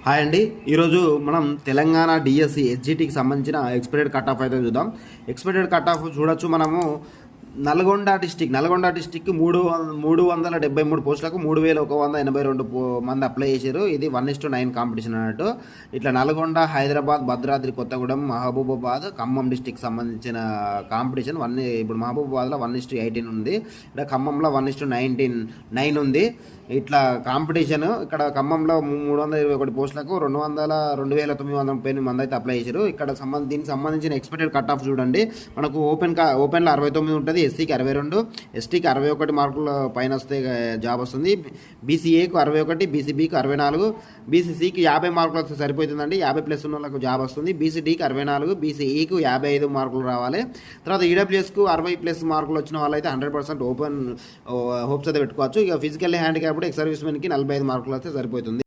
Hi అండి. ఈరోజు మనం తెలంగాణ డిఎస్సి ఎస్జిటికి సంబంధించిన ఎక్స్పెక్టెడ్ కట్ ఆఫ్ అయితే చూద్దాం. ఎక్స్పెక్టెడ్ కట్ ఆఫ్ చూడొచ్చు మనము. నల్గొండ డిస్టిక్ 373 పోస్టులకు 3182 మంది అప్లై చేశారు. ఇది 1:9 కాంపిటీషన్ అన్నట్టు. ఇట్లా నల్గొండ, హైదరాబాద్, భద్రాద్రి కొత్తగూడెం, మహబూబాబాద్, ఖమ్మం డిస్టిక్ సంబంధించిన కాంపిటీషన్ ఇప్పుడు మహబూబాబాద్లో 1:18 ఉంది. ఇక్కడ ఖమ్మంలో 1:9 ఉంది. ఇట్లా కాంపిటీషన్ ఇక్కడ ఖమ్మంలో 321 పోస్టులకు 2,938 మంది అయితే అప్లై చేశారు. ఇక్కడ దీనికి సంబంధించిన ఎక్స్పెక్టెడ్ కట్ ఆఫ్ చూడండి. మనకు ఓపెన్లో 69 ఉంటుంది, ఎస్సీకి 62, ఎస్టీకి 61 మార్కుల పైన వస్తే జాబ్ వస్తుంది. బీసీఏకు 61, బీసీబీకి 64, బీసీసీకి 50 మార్కులు వస్తే సరిపోతుందండి. 50+ ఉన్న వాళ్ళకు జాబ్ వస్తుంది. బీసీడీకి 64, బీసీఈకు 55 మార్కులు రావాలి. తర్వాత ఈడబ్ల్యూఎస్కు 60+ మార్కులు వచ్చిన వాళ్ళైతే 100% ఓపెన్ హోప్స్ అయితే పెట్టుకోవచ్చు. ఇక ఫిజికల్లీ హ్యాండిక్యాప్డ్ ఎక్స్ సర్వీస్ మెన్కి 45 మార్కులు వస్తే సరిపోతుంది.